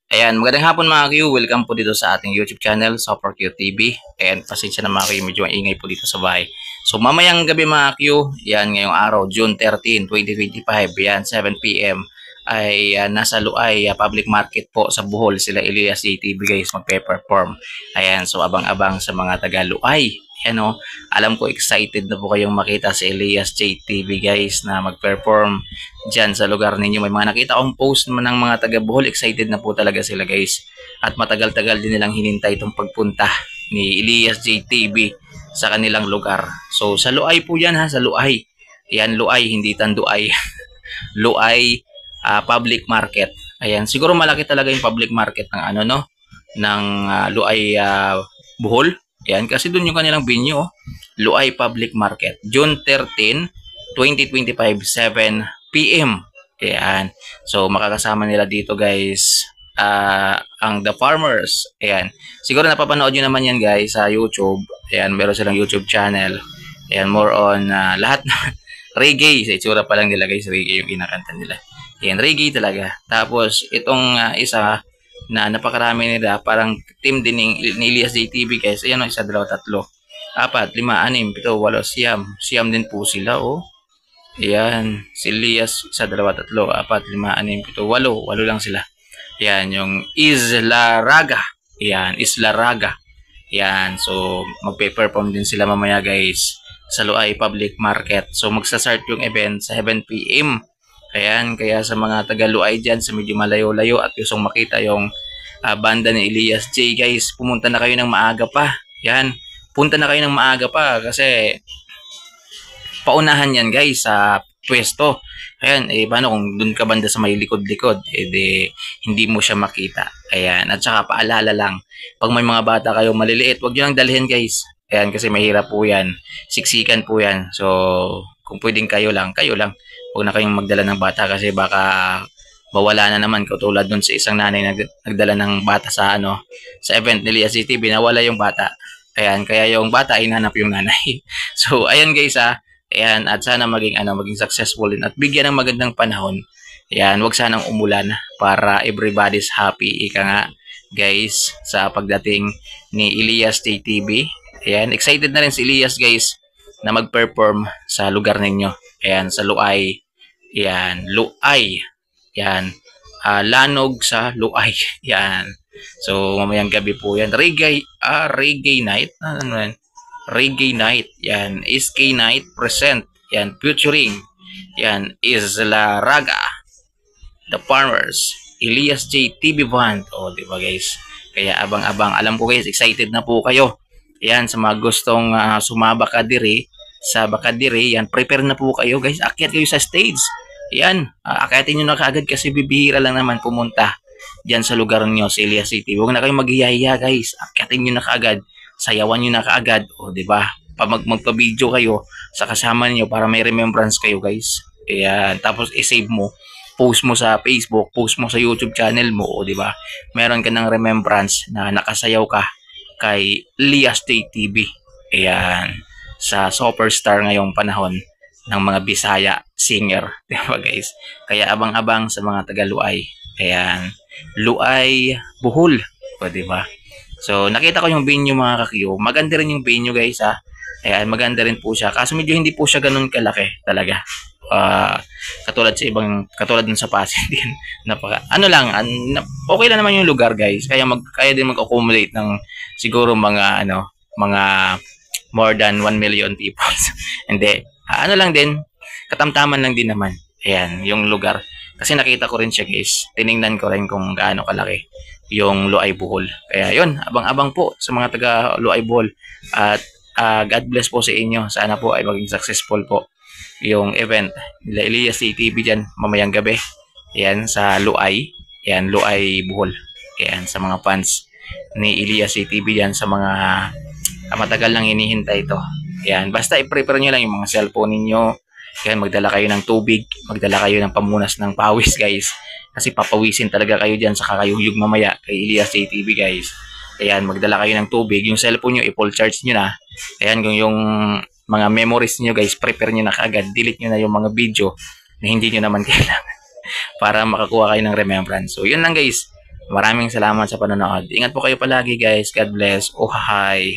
Ayan, magandang hapon mga Q. Welcome po dito sa ating YouTube channel, Super Q TV. Ayan, pasensya na mga Q, medyo maingay po dito sa bahay. So, mamayang gabi mga Q, yan ngayong araw, June 13, 2025, yan, 7 p.m. ay nasa Luay Public Market po sa Bohol. Sila Elias JTV guys, magpe-perform. Ayan, so abang-abang sa mga taga Luay. Ayan o, alam ko excited na po kayong makita si Elias JTV guys na mag-perform dyan sa lugar ninyo. May mga nakita akong post naman ng mga taga Bohol, excited na po talaga sila guys. At matagal-tagal din nilang hinintay itong pagpunta ni Elias JTV sa kanilang lugar. So sa Luay po yan ha, sa Luay. Yan, Luay, hindi Tanduay. Luay Public Market. Ayan, siguro malaki talaga yung public market ng ano no, ng Luay Bohol. Ayan, kasi doon yung kanilang venue, oh. Luay Public Market, June 13, 2025, 7 p.m. Ayan. So, makakasama nila dito, guys, ang The Farmers. Ayan. Siguro napapanood nyo naman yan, guys, sa YouTube. Ayan, meron silang YouTube channel. Ayan, more on lahat na reggae. Sa itsura pa lang nila, guys, reggae yung kinakanta nila. Ayan, reggae talaga. Tapos, itong isa na napakarami nila, parang team din ni Elias JTV, guys. Ayan, isa, dalawa, tatlo, apat, lima, anim, pito, walo, siyam. Siyam din po sila, oh. Ayan, si Elias, isa, dalawa, tatlo, apat, lima, anim, pito, walo. Walo lang sila. Ayan, yung Isla Raga. Ayan, Isla Raga. Ayan, so magpe-perform din sila mamaya, guys, sa Luay Public Market. So magsa-start yung event sa 7 p.m. Ayan, kaya sa mga taga Luay dyan, sa medyo malayo-layo at gustong makita yung banda ni Elias J, guys, pumunta na kayo ng maaga pa. Yan, punta na kayo ng maaga pa kasi paunahan yan, guys, sa pwesto. Ayan, paano kung dun ka banda sa may likod-likod, hindi mo siya makita. Ayan, at saka paalala lang, pag may mga bata kayo maliliit, wag nyo lang dalhin, guys. Ayan, kasi mahirap po yan. Siksikan po yan. So, kung pwedeng kayo lang. Huwag na kayong magdala ng bata kasi baka mawala na naman, katulad dun sa isang nanay na nagdala ng bata sa sa event ni Elias JTV, nawala yung bata. Ayan, kaya yung bata hinanap yung nanay. So ayan, guys, ayan, at sana maging successful din at bigyan ng magandang panahon. Ayan, wag sanang umulan para everybody's happy, ika nga, guys, sa pagdating ni Elias JTV. Ayan, excited na rin si Elias, guys, na mag-perform sa lugar ninyo. Ayan, sa Luay. Ayan, Luay. Ayan, Lanog sa Luay. Ayan. So, mamayang gabi po yan. Reggae night. Ano yan? Reggae night. Ayan, SK night present. Ayan, featuring. Ayan, Isla Raga, The Farmers, Elias J TV Band. O, diba, guys? Kaya abang-abang. Alam ko, guys, excited na po kayo. Ayan, sa mga gustong sumaba ka diri, sa Bakadiri, yan, prepare na po kayo, guys. Akyat kayo sa stage. Yan, akyatin nyo na kaagad kasi bibihira lang naman pumunta dyan sa lugar nyo, sa Elias City. Huwag na kayong maghihiya, guys. Akyatin nyo na kaagad. Sayawan nyo na kaagad. O, diba? Magpa-video kayo sa kasama niyo para may remembrance kayo, guys. Ayan, tapos i-save mo. Post mo sa Facebook, post mo sa YouTube channel mo, o, diba? Meron ka ng remembrance na nakasayaw ka kay Elias JTV. Ayan, sa superstar ngayong panahon ng mga Bisaya singer, diba, guys? Kaya abang-abang sa mga taga Luay. Ayan, Luay Bohol, o, diba? So nakita ko yung venue, mga kakyo. Maganda rin yung venue, guys, Ayan, maganda rin po siya. Kaso medyo hindi po siya ganun kalaki talaga. Katulad dun sa Pasig din. Okay lang naman yung lugar, guys. Kaya din mag-accumulate ng siguro mga more than 1 million people. Hindi. Lang din, katamtaman lang din naman. Ayan, yung lugar. Kasi nakita ko rin siya, guys. Tiningnan ko rin kung gaano kalaki yung Luay Bohol. Kaya yun, abang-abang po sa mga taga Luay Bohol. At God bless po sa inyo. Sana po ay maging successful po yung event nila Elias JTV dyan mamayang gabi. Ayan, sa Luay. Ayan, Luay Bohol. Ayan, sa mga fans ni Elias JTV dyan, sa mga matagal lang hinihintay ito. Ayan, basta i-prepare nyo lang yung mga cellphone ninyo. Ayan, magdala kayo ng tubig, magdala kayo ng pamunas ng pawis, guys. Kasi papawisin talaga kayo dyan sa kakayugyug mamaya kay Elias JTV, guys. Ayan, magdala kayo ng tubig. Yung cellphone nyo, i-full charge nyo na. Ayan, kung yung mga memories nyo, guys, prepare nyo na kaagad. Delete nyo na yung mga video na hindi nyo naman kailangan para makakuha kayo ng remembrance. So, yun lang, guys. Maraming salamat sa panonood. Ingat po kayo palagi guys. God bless. Oh, hi.